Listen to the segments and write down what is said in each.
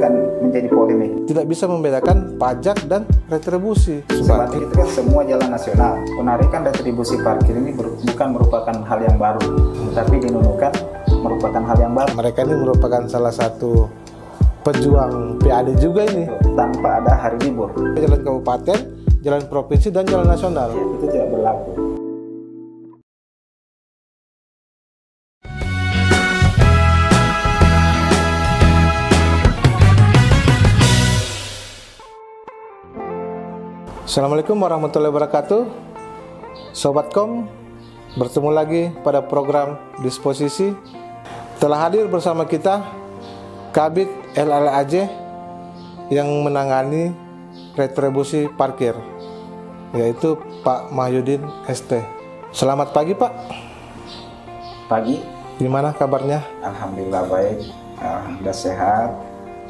akan menjadi polemik. Tidak bisa membedakan pajak dan retribusi. Sebab itu kan semua jalan nasional. Penarikan retribusi parkir ini bukan merupakan hal yang baru, tapi di Nunukan merupakan hal yang baru. Mereka ini merupakan salah satu pejuang PAD juga ini. Tanpa ada hari libur. Jalan kabupaten, jalan provinsi, dan jalan nasional. Itu tidak berlaku. Assalamualaikum warahmatullahi wabarakatuh. Sobat Kom, bertemu lagi pada program Disposisi. Telah hadir bersama kita Kabid LLAJ yang menangani retribusi parkir, yaitu Pak Mahyudin ST. Selamat pagi, Pak. Pagi. Gimana kabarnya? Alhamdulillah baik, alhamdulillah sehat,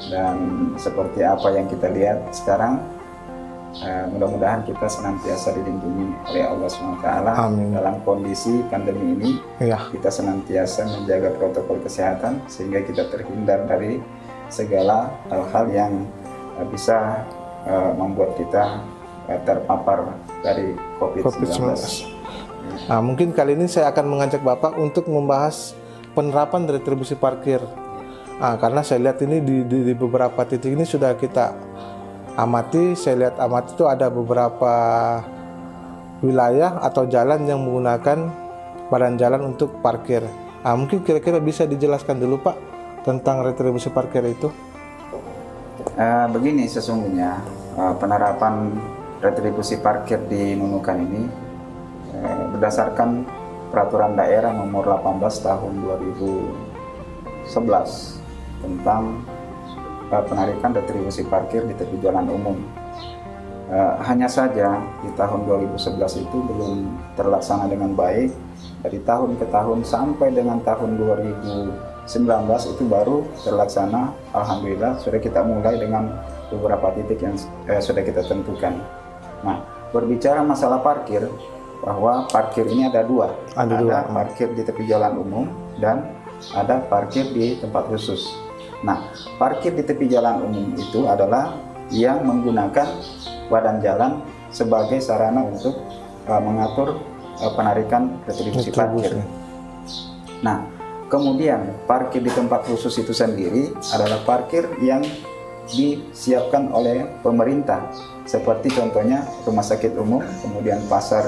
dan seperti apa yang kita lihat sekarang, mudah-mudahan kita senantiasa dilindungi oleh Allah SWT. Amin. Dalam kondisi pandemi ini. Ya. Kita senantiasa menjaga protokol kesehatan sehingga kita terhindar dari segala hal-hal yang bisa membuat kita terpapar dari COVID-19. Nah, mungkin kali ini saya akan mengajak Bapak untuk membahas penerapan retribusi parkir. Karena saya lihat ini di beberapa titik ini sudah kita amati. Saya lihat itu ada beberapa wilayah atau jalan yang menggunakan badan jalan untuk parkir. Mungkin kira-kira bisa dijelaskan dulu, Pak, tentang retribusi parkir itu. Begini, sesungguhnya penerapan retribusi parkir di Nunukan ini berdasarkan Peraturan Daerah Nomor 18 Tahun 2011 tentang penarikan retribusi parkir di tepi jalan umum. Hanya saja di tahun 2011 itu belum terlaksana dengan baik. Dari tahun ke tahun sampai dengan tahun 2019 itu baru terlaksana. Alhamdulillah sudah kita mulai dengan beberapa titik yang sudah kita tentukan. Nah, berbicara masalah parkir, bahwa parkir ini ada dua. Ada parkir di tepi jalan umum dan ada parkir di tempat khusus. Nah, parkir di tepi jalan umum itu adalah yang menggunakan badan jalan sebagai sarana untuk mengatur penarikan retribusi parkir. Nah, kemudian parkir di tempat khusus itu sendiri adalah parkir yang disiapkan oleh pemerintah, seperti contohnya rumah sakit umum, kemudian pasar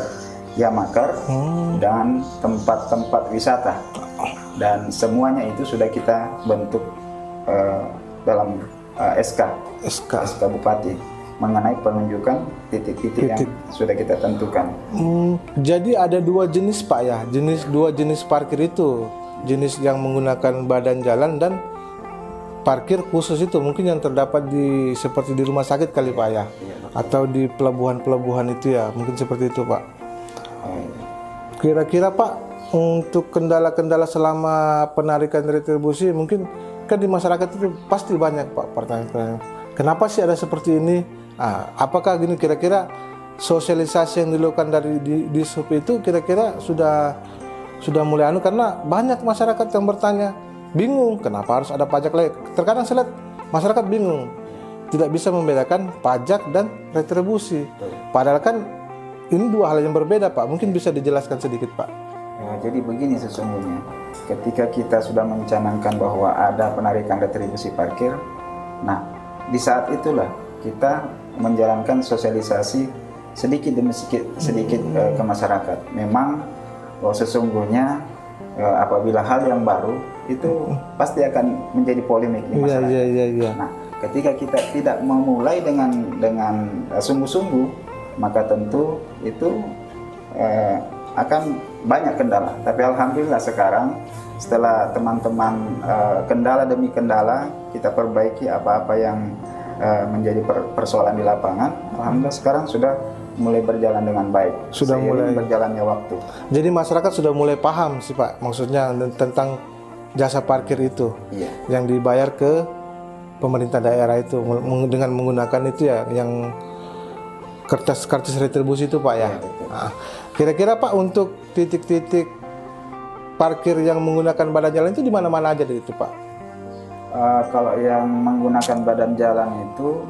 Yamakar, dan tempat-tempat wisata. Dan semuanya itu sudah kita bentuk dalam SK Bupati mengenai penunjukan titik-titik yang sudah kita tentukan. Jadi ada dua jenis, Pak, ya, dua jenis parkir itu, jenis yang menggunakan badan jalan dan parkir khusus itu mungkin yang terdapat seperti di rumah sakit kali, Pak, ya, atau di pelabuhan-pelabuhan itu, ya, mungkin seperti itu, Pak. Kira-kira, Pak, untuk kendala-kendala selama penarikan retribusi, mungkin kan di masyarakat itu pasti banyak, Pak, pertanyaan-pertanyaan. Kenapa sih ada seperti ini? Apakah gini, kira-kira sosialisasi yang dilakukan dari di SUP itu kira-kira sudah mulai karena banyak masyarakat yang bertanya, bingung kenapa harus ada pajak lagi. Terkadang saya lihat masyarakat bingung, tidak bisa membedakan pajak dan retribusi. Padahal kan ini dua hal yang berbeda, Pak. Mungkin bisa dijelaskan sedikit, Pak. Jadi begini, sesungguhnya ketika kita sudah mencanangkan bahwa ada penarikan retribusi parkir, nah di saat itulah kita menjalankan sosialisasi sedikit demi sedikit ke masyarakat. Memang sesungguhnya apabila hal yang baru itu pasti akan menjadi polemik di masyarakat. Nah, ketika kita tidak memulai dengan sungguh-sungguh, maka tentu itu akan banyak kendala. Tapi alhamdulillah sekarang setelah teman-teman kendala demi kendala kita perbaiki apa-apa yang menjadi persoalan di lapangan, alhamdulillah sekarang sudah mulai berjalan dengan baik. Sudah mulai berjalannya waktu. Jadi masyarakat sudah mulai paham sih, Pak, maksudnya tentang jasa parkir itu, yang dibayar ke pemerintah daerah itu dengan menggunakan itu, ya, yang kertas retribusi itu, Pak, ya. Kira-kira, Pak, untuk titik-titik parkir yang menggunakan badan jalan itu di mana-mana aja itu, Pak? Kalau yang menggunakan badan jalan itu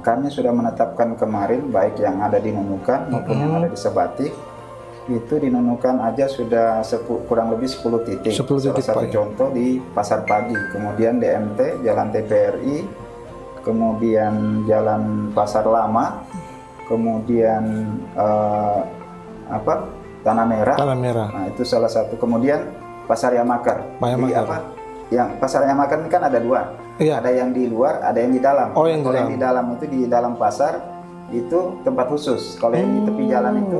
kami sudah menetapkan kemarin, baik yang ada di Nunukan maupun yang ada di Sebatik, itu di Nunukan aja sudah kurang lebih 10 titik. 10 titik, Salah satu Pak. contoh di Pasar Pagi, kemudian DMT, Jalan TPRI, kemudian Jalan Pasar Lama, kemudian Tanah Merah. Tanah Merah. Nah, itu salah satu. Kemudian Pasar Yamakar. Jadi yang Pasar Yamakar ini kan ada dua. Iya. Ada yang di luar, ada yang di dalam. Oh, yang Kalau yang di dalam itu di dalam pasar itu tempat khusus. Kalau yang di tepi jalan itu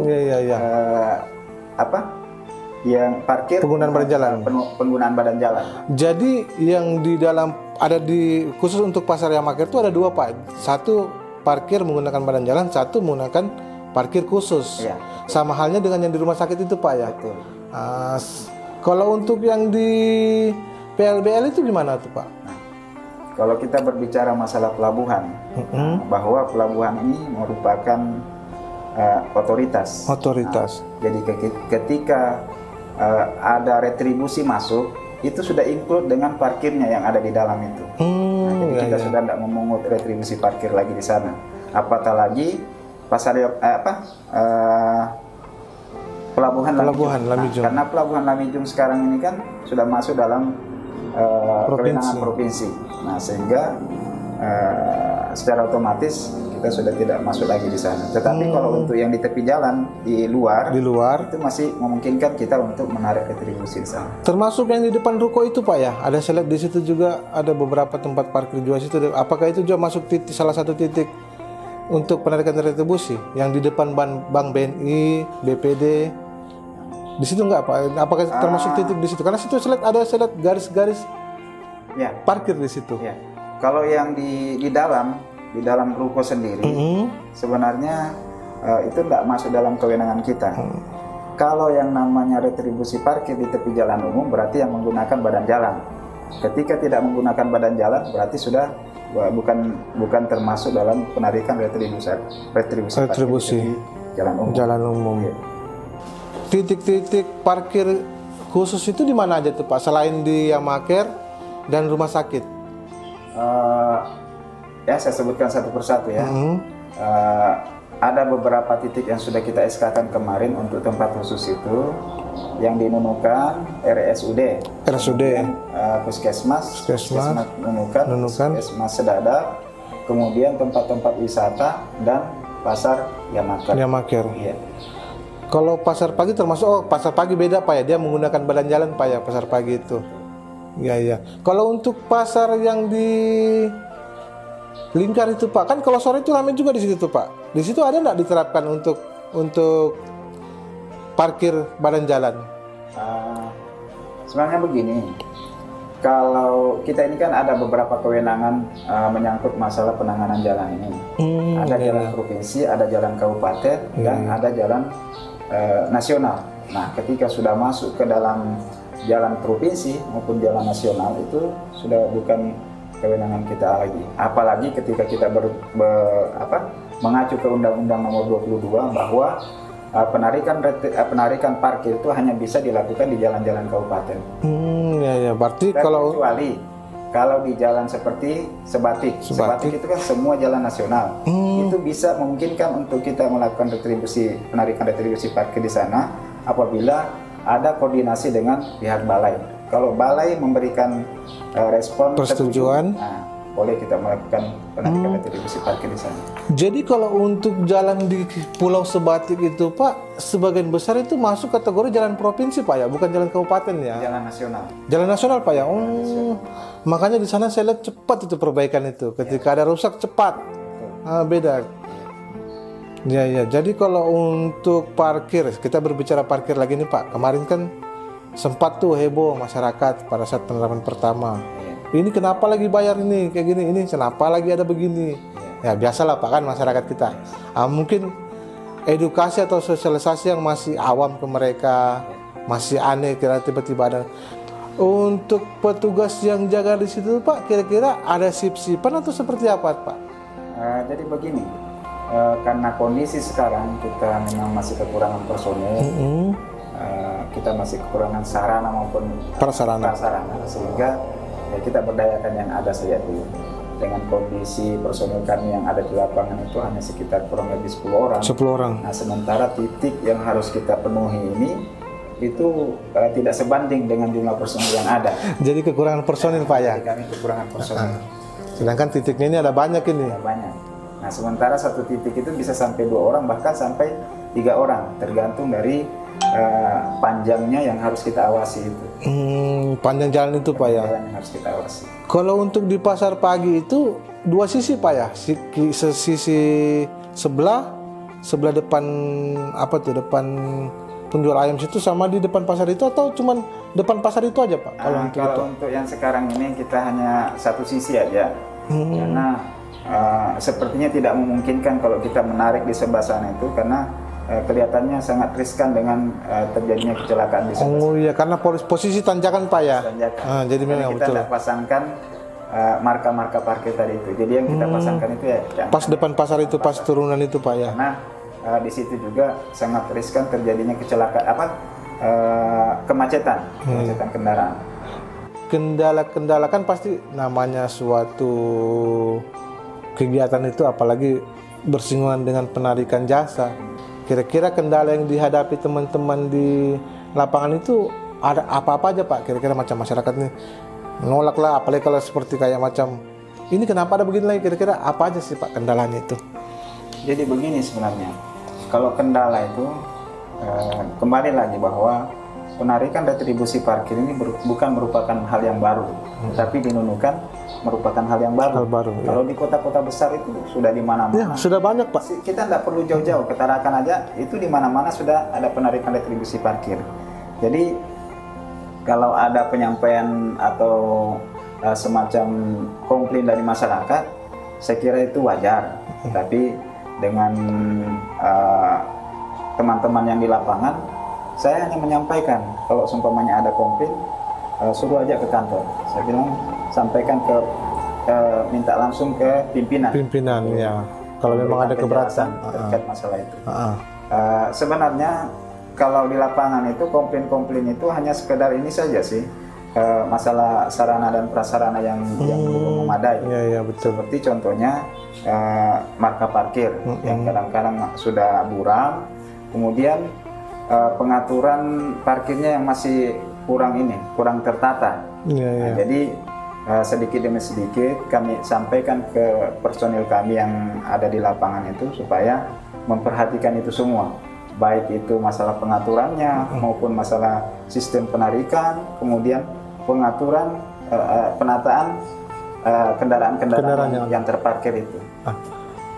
yang parkir penggunaan badan jalan. Penggunaan badan jalan. Jadi yang di dalam ada di khusus untuk Pasar Yamakar itu ada dua, Pak. Satu parkir menggunakan badan jalan, satu menggunakan parkir khusus. Iya. Sama halnya dengan yang di rumah sakit itu, Pak, ya. Betul. Kalau untuk yang di PLBL itu gimana tuh, Pak? Nah, kalau kita berbicara masalah pelabuhan, bahwa pelabuhan ini merupakan otoritas. Otoritas. Nah, jadi ketika ada retribusi masuk, itu sudah include dengan parkirnya yang ada di dalam itu. Jadi kita sudah tidak memungut retribusi parkir lagi di sana. Apatah lagi Pelabuhan Lamijung. Karena Pelabuhan Lamijung sekarang ini kan sudah masuk dalam kewenangan provinsi. Nah, sehingga secara otomatis kita sudah tidak masuk lagi di sana. Tetapi kalau untuk yang di tepi jalan di luar itu masih memungkinkan kita untuk menarik retribusi di sana. Termasuk yang di depan ruko itu, Pak, ya. Ada saya lihat di situ juga ada beberapa tempat parkir jual situ. Apakah itu juga masuk salah satu titik untuk penarikan retribusi yang di depan Bank BNI, BPD? Di situ enggak, Pak? Apakah termasuk titik di situ? Karena situ saya lihat garis-garis parkir di situ. Ya. Kalau yang di dalam ruko sendiri, sebenarnya itu tidak masuk dalam kewenangan kita. Kalau yang namanya retribusi parkir di tepi jalan umum berarti yang menggunakan badan jalan. Ketika tidak menggunakan badan jalan berarti sudah bukan termasuk dalam penarikan retribusi parkir di jalan umum. Ya. Titik-titik parkir khusus itu di mana aja tuh, Pak? Selain di Yamakar dan rumah sakit? Saya sebutkan satu persatu ya. Ada beberapa titik yang sudah kita SK-kan kemarin untuk tempat khusus itu, yang di Nunukan, RSUD, Puskesmas Nunukan, Puskesmas Sedadap, kemudian tempat-tempat wisata dan Pasar Yamakar. Iya. Kalau Pasar Pagi termasuk, Pasar Pagi beda, Pak, ya, dia menggunakan badan jalan, Pak, ya, Pasar Pagi itu. Iya. Kalau untuk pasar yang di Lingkar itu, Pak, kan kalau sore itu ramai juga di situ tuh, Pak. Di situ ada nggak diterapkan untuk parkir badan jalan? Sebenarnya begini, kalau kita ini kan ada beberapa kewenangan menyangkut masalah penanganan jalan ini. Ada jalan provinsi, ada jalan kabupaten, dan ada jalan nasional. Nah, ketika sudah masuk ke dalam jalan provinsi maupun jalan nasional itu sudah bukan kewenangan kita lagi. Apalagi ketika kita mengacu ke Undang-Undang Nomor 22 bahwa penarikan parkir itu hanya bisa dilakukan di jalan-jalan kabupaten. Berarti dan kecuali kalau di jalan seperti Sebatik itu kan semua jalan nasional. Itu bisa memungkinkan untuk kita melakukan penarikan retribusi parkir di sana apabila ada koordinasi dengan pihak balai. Kalau balai memberikan respon persetujuan, boleh kita melakukan penarikan retribusi parkir di sana. Jadi kalau untuk jalan di Pulau Sebatik itu, Pak, sebagian besar itu masuk kategori jalan provinsi, Pak, ya, bukan jalan kabupaten, ya. Jalan nasional. Jalan nasional, Pak, ya. Makanya di sana saya lihat cepat itu perbaikan itu. Ketika ada rusak cepat. Beda. Ya. Jadi kalau untuk parkir, kita berbicara parkir lagi nih, Pak. Kemarin kan sempat tuh heboh masyarakat pada saat penerapan pertama. Ini kenapa lagi bayar ini kayak gini? Ini kenapa lagi ada begini? Ya biasalah, Pak, kan masyarakat kita. Mungkin edukasi atau sosialisasi yang masih awam ke mereka, masih aneh kira tiba-tiba ada. Untuk petugas yang jaga di situ, Pak, kira-kira ada sip-sipan atau seperti apa, Pak? Jadi begini, karena kondisi sekarang kita memang masih kekurangan personel, kita masih kekurangan sarana maupun prasarana, sehingga Ya, kita berdayakan yang ada saja dulu. Dengan kondisi personil kami yang ada di lapangan itu hanya sekitar kurang lebih 10 orang. 10 orang. Nah, sementara titik yang harus kita penuhi ini itu tidak sebanding dengan jumlah personil yang ada. Jadi kekurangan personil Pak ya. Jadi kami kekurangan personil. Sedangkan titiknya ini ada banyak ini. Ya, banyak. Nah, sementara satu titik itu bisa sampai 2 orang bahkan sampai 3 orang tergantung dari panjangnya yang harus kita awasi itu. Panjang jalan itu Pak ya. Jalan yang harus kita awasi. Kalau untuk di pasar pagi itu 2 sisi Pak ya. Sisi sebelah depan apa tuh, depan penjual ayam situ sama di depan pasar itu, atau cuman depan pasar itu aja Pak? Kalau untuk yang sekarang ini kita hanya satu sisi aja. Karena sepertinya tidak memungkinkan kalau kita menarik di sebelah sana itu, karena kelihatannya sangat riskan dengan terjadinya kecelakaan di sebelah. Oh iya, karena posisi tanjakan Pak ya. Tanjakan. Jadi memang kita betul. tidak pasangkan marka-marka parkir tadi itu. Jadi yang kita pasangkan itu ya Pas depan pasar itu, pas turunan itu Pak ya. Karena di situ juga sangat riskan terjadinya kecelakaan kemacetan kendaraan. Kendala-kendala kan pasti namanya suatu kegiatan itu, apalagi bersinggungan dengan penarikan jasa. Kira-kira kendala yang dihadapi teman-teman di lapangan itu ada apa-apa aja Pak? Kira-kira macam masyarakat nih nolak lah, apalagi kalau seperti kayak macam ini kenapa ada begini lagi, kira-kira apa aja sih Pak kendalanya itu? Jadi begini sebenarnya, kalau kendala itu kembali lagi bahwa penarikan retribusi parkir ini bukan merupakan hal yang baru, tapi di Nunukan merupakan hal yang baru. Kalau di kota-kota besar itu sudah di mana-mana. Ya, sudah banyak Pak. Kita tidak perlu jauh-jauh, ke Tarakan aja itu di mana-mana sudah ada penarikan retribusi parkir. Jadi kalau ada penyampaian atau semacam komplain dari masyarakat, saya kira itu wajar. Tapi dengan teman-teman yang di lapangan, saya hanya menyampaikan kalau seumpamanya ada komplain, suruh aja ke kantor. Saya bilang sampaikan minta langsung ke pimpinan. Pimpinan ya. Kalau memang ada keberatan terkait masalah itu. Sebenarnya kalau di lapangan itu komplain-komplain itu hanya sekedar ini saja sih, masalah sarana dan prasarana yang belum memadai. Iya betul. Seperti contohnya marka parkir yang kadang-kadang sudah buram, kemudian pengaturan parkirnya yang masih kurang tertata. Nah, jadi sedikit demi sedikit kami sampaikan ke personil kami yang ada di lapangan itu supaya memperhatikan itu semua, baik itu masalah pengaturannya maupun masalah sistem penarikan, kemudian pengaturan penataan kendaraan yang terparkir itu.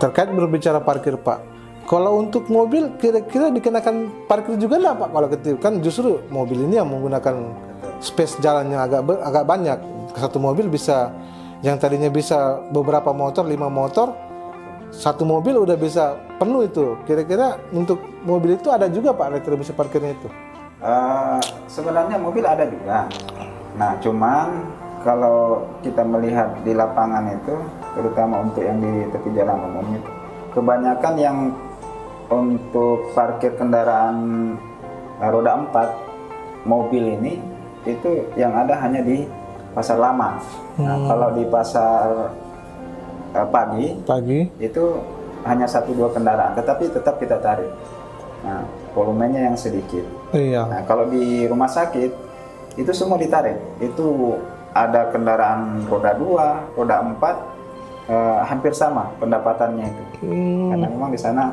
Terkait berbicara parkir Pak, kalau untuk mobil kira-kira dikenakan parkir juga lah Pak? Kalau kecil kan justru mobil ini yang menggunakan space jalan yang agak banyak. Satu mobil bisa, yang tadinya bisa beberapa motor, 5 motor, satu mobil udah bisa penuh itu. Kira-kira untuk mobil itu ada juga Pak retribusi parkirnya itu? Sebenarnya mobil ada juga. Nah, cuman kalau kita melihat di lapangan itu, terutama untuk yang di tepi jalan umum itu, kebanyakan yang untuk parkir kendaraan roda 4 mobil ini itu yang ada hanya di pasar lama. Nah, kalau di pasar pagi itu hanya 1-2 kendaraan, tetapi tetap kita tarik. Nah, volumenya yang sedikit. Iya. Nah, kalau di rumah sakit itu semua ditarik. Itu ada kendaraan roda 2, roda 4, hampir sama pendapatannya itu. Karena memang di sana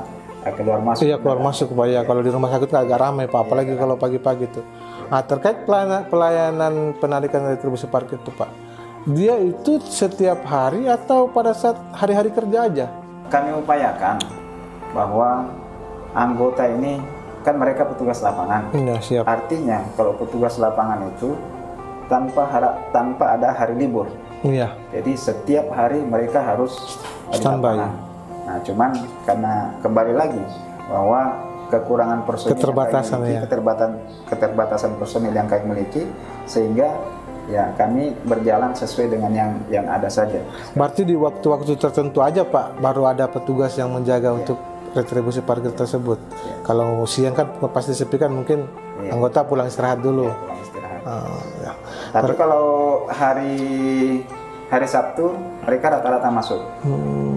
keluar masuk. Iya, keluar masuk Pak ya. Kalau di rumah sakit agak ramai Pak, apalagi kalau pagi-pagi tuh. Nah, terkait pelayanan penarikan retribusi parkir itu Pak, dia itu setiap hari atau pada saat hari-hari kerja aja? Kami upayakan bahwa anggota ini kan mereka petugas lapangan. Iya, siap. Artinya kalau petugas lapangan itu tanpa ada hari libur. Iya. Jadi setiap hari mereka harus standby. Nah, cuman karena kembali lagi bahwa kekurangan personil, keterbatasan personil yang kami miliki, sehingga ya kami berjalan sesuai dengan yang ada saja. Berarti di waktu-waktu tertentu aja Pak baru ada petugas yang menjaga untuk retribusi parkir tersebut. Kalau siang kan pasti sepi kan, mungkin anggota pulang istirahat dulu. Pulang istirahat. Ya. Tapi kalau hari Sabtu mereka rata-rata masuk.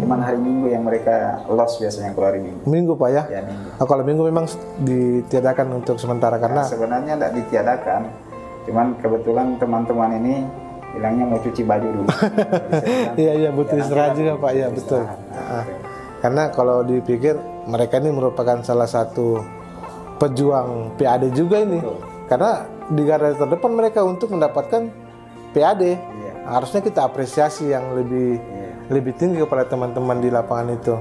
Cuman hari Minggu yang mereka lost biasanya kalau hari Minggu. Minggu Pak ya? Ya Minggu. Kalau Minggu memang ditiadakan untuk sementara karena Sebenarnya tidak ditiadakan. Cuman kebetulan teman-teman ini bilangnya mau cuci baju dulu. iya butuh istirahat juga Pak ya, betul. Karena kalau dipikir mereka ini merupakan salah satu pejuang PAD juga ini. Karena di garda terdepan mereka untuk mendapatkan PAD. Harusnya kita apresiasi yang lebih tinggi kepada teman-teman di lapangan itu.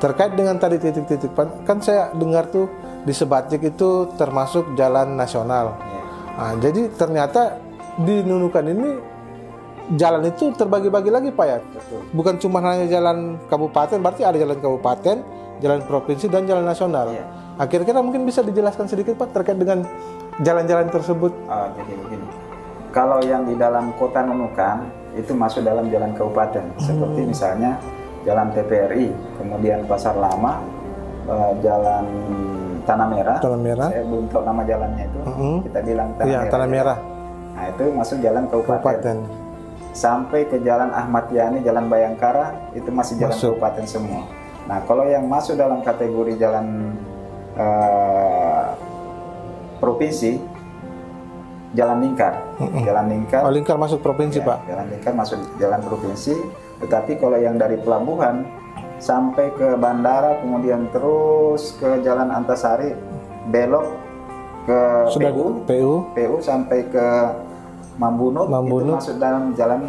Terkait dengan tadi titik-titik, kan saya dengar tuh di Sebatik itu termasuk jalan nasional. Nah, jadi ternyata di Nunukan ini jalan itu terbagi-bagi lagi Pak ya. Bukan cuma hanya jalan kabupaten, berarti ada jalan kabupaten, jalan provinsi dan jalan nasional. Kira-kira mungkin bisa dijelaskan sedikit Pak terkait dengan jalan-jalan tersebut. Jadi begini. Kalau yang di dalam kota Nunukan itu masuk dalam jalan kabupaten, seperti misalnya Jalan TPRI, kemudian Pasar Lama, Jalan Tanah Merah. Saya belum tahu nama jalannya itu. Kita bilang Tanah Merah. Nah itu masuk jalan kabupaten. Sampai ke Jalan Ahmad Yani, Jalan Bayangkara itu masih jalan kabupaten semua. Nah kalau yang masuk dalam kategori jalan provinsi, Jalan Lingkar. Jalan Lingkar. Oh, Lingkar masuk provinsi, Pak. Jalan Lingkar masuk jalan provinsi. Tetapi kalau yang dari pelabuhan sampai ke bandara, kemudian terus ke Jalan Antasari, belok ke PU sampai ke Mambunut, itu masuk dalam jalan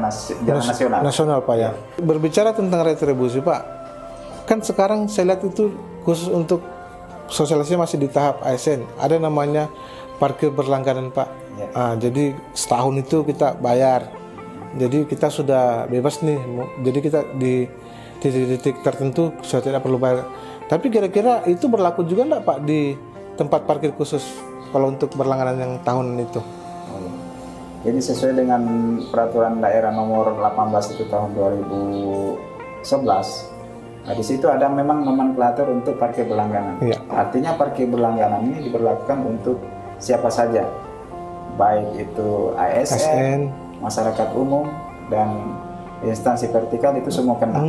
nasional. Nasional, Pak ya. Berbicara tentang retribusi, Pak. Kan sekarang saya lihat itu khusus untuk sosialisasi masih di tahap ASN. Ada namanya parkir berlangganan Pak. Jadi setahun itu kita bayar. Jadi kita sudah bebas nih. Jadi kita di titik-titik tertentu sudah tidak perlu bayar. Tapi kira-kira itu berlaku juga enggak Pak di tempat parkir khusus kalau untuk berlangganan yang tahunan itu? Jadi sesuai dengan peraturan daerah nomor 18 itu tahun 2011. Nah, di situ ada memang nomenklatur untuk parkir berlangganan. Artinya parkir berlangganan ini diberlakukan untuk siapa saja, baik itu ASN, masyarakat umum, dan instansi vertikal itu semua kena.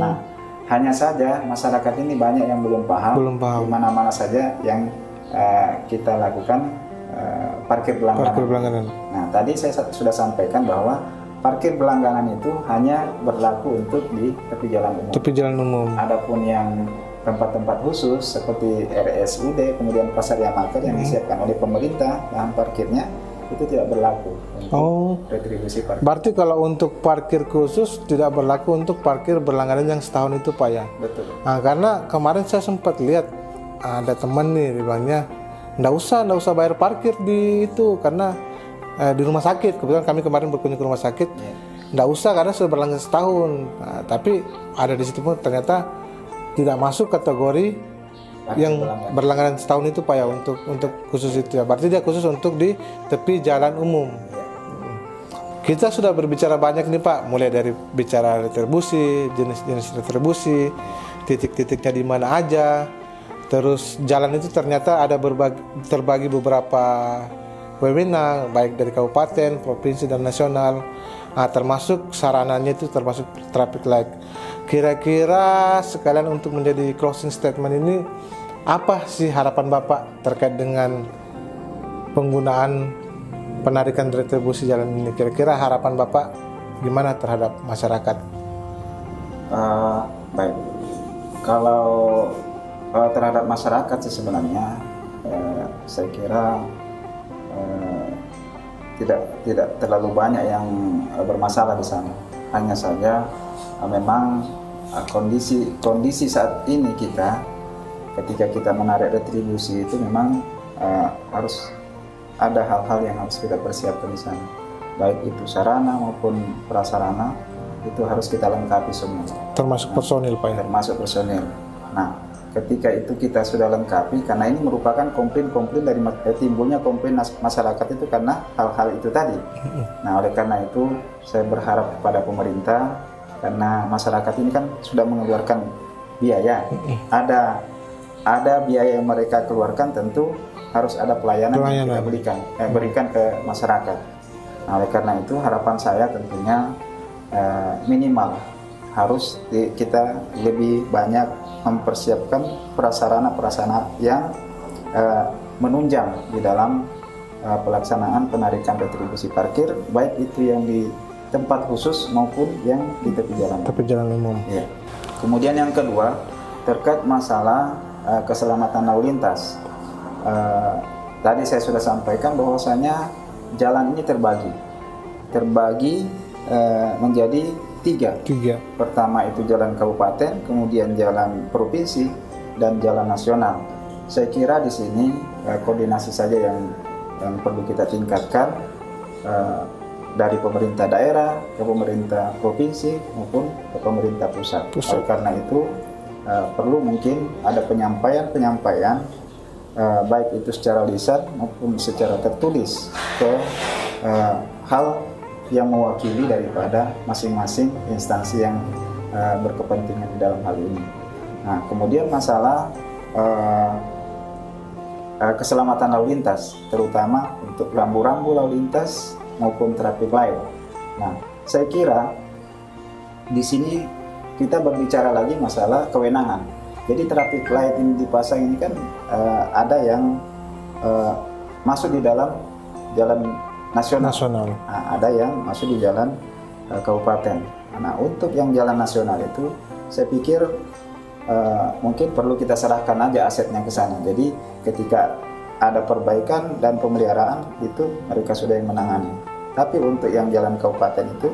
Nah, hanya saja masyarakat ini banyak yang belum paham. Di mana-mana saja yang kita lakukan parkir berlangganan. Nah, tadi saya sudah sampaikan bahwa parkir berlangganan itu hanya berlaku untuk di tepi jalan umum. Adapun yang tempat-tempat khusus seperti RSUD, kemudian Pasar Yamaker yang disiapkan oleh pemerintah, bahan parkirnya itu tidak berlaku untuk retribusi parkir. Berarti kalau untuk parkir khusus tidak berlaku untuk parkir berlangganan yang setahun itu Pak ya? Betul. Nah, karena kemarin saya sempat lihat ada teman nih bilangnya nggak usah bayar parkir di itu karena di rumah sakit. Kebetulan kami kemarin berkunjung ke rumah sakit, nggak usah karena sudah berlangganan setahun. Nah, tapi ada di situ pun ternyata tidak masuk kategori yang berlangganan setahun itu Pak ya untuk khusus itu ya. Berarti dia khusus untuk di tepi jalan umum. Kita sudah berbicara banyak nih Pak, mulai dari bicara retribusi, jenis-jenis retribusi, titik-titiknya di mana aja. Terus jalan itu ternyata ada terbagi beberapa wewenang baik dari kabupaten, provinsi dan nasional. Nah, termasuk sarananya itu termasuk traffic light. Kira-kira sekalian untuk menjadi closing statement ini apa sih harapan Bapak terkait dengan penggunaan penarikan retribusi jalan ini? Kira-kira harapan Bapak gimana terhadap masyarakat? Baik, kalau terhadap masyarakat sih sebenarnya saya kira tidak terlalu banyak yang bermasalah di sana. Hanya saja memang kondisi saat ini ketika kita menarik retribusi itu memang harus ada hal-hal yang harus kita persiapkan di sana. Baik itu sarana maupun prasarana itu harus kita lengkapi semua. Termasuk personil Pak ya? Termasuk personil. Nah, ketika itu kita sudah lengkapi, karena ini merupakan komplain dari timbulnya komplain masyarakat itu karena hal-hal itu tadi. Nah, oleh karena itu saya berharap kepada pemerintah, karena masyarakat ini kan sudah mengeluarkan biaya, ada biaya yang mereka keluarkan, tentu harus ada pelayanan yang kita berikan ke masyarakat. Nah, oleh karena itu harapan saya tentunya minimal harus kita lebih banyak mempersiapkan prasarana-prasarana yang menunjang di dalam pelaksanaan penarikan retribusi parkir, baik itu yang di tempat khusus maupun yang di tepi jalan umum. Ya. Kemudian yang kedua terkait masalah keselamatan lalu lintas. Tadi saya sudah sampaikan bahwasanya jalan ini terbagi menjadi tiga. Pertama itu jalan kabupaten, kemudian jalan provinsi, dan jalan nasional. Saya kira di sini koordinasi saja yang perlu kita tingkatkan dari pemerintah daerah ke pemerintah provinsi maupun ke pemerintah pusat. Oleh karena itu perlu mungkin ada penyampaian baik itu secara lisan maupun secara tertulis ke hal yang mewakili daripada masing-masing instansi yang berkepentingan di dalam hal ini. Nah, kemudian masalah keselamatan lalu lintas, terutama untuk rambu-rambu lalu lintas maupun traffic light. Nah, saya kira di sini kita berbicara lagi masalah kewenangan. Jadi traffic light ini dipasang ini kan ada yang masuk di dalam jalan nasional. Nah, ada yang masuk di jalan kabupaten. Nah, untuk yang jalan nasional itu saya pikir mungkin perlu kita serahkan aja asetnya ke sana. Jadi ketika ada perbaikan dan pemeliharaan itu mereka sudah yang menangani. Tapi untuk yang jalan kabupaten itu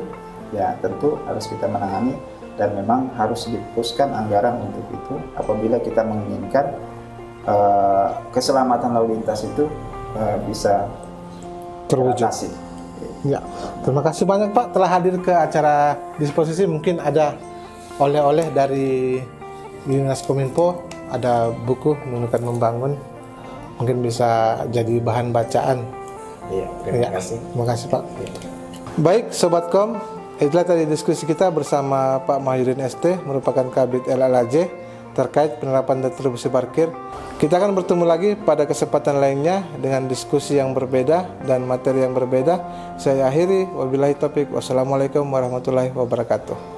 ya tentu harus kita menangani dan memang harus dipuskan anggaran untuk itu apabila kita menginginkan keselamatan lalu lintas itu bisa terwujud. Ya, terima kasih banyak Pak telah hadir ke acara Disposisi. Mungkin ada oleh-oleh dari Dinas Kominfo, ada buku Menunjukkan Membangun, mungkin bisa jadi bahan bacaan. Iya, terima kasih. Terima kasih Pak. Ya. Baik Sobat Kom, itulah tadi diskusi kita bersama Pak Mahyudin ST, merupakan Kabid LLAJ terkait penerapan retribusi parkir. Kita akan bertemu lagi pada kesempatan lainnya dengan diskusi yang berbeda dan materi yang berbeda. Saya akhiri, wabillahi taufik, wassalamualaikum warahmatullahi wabarakatuh.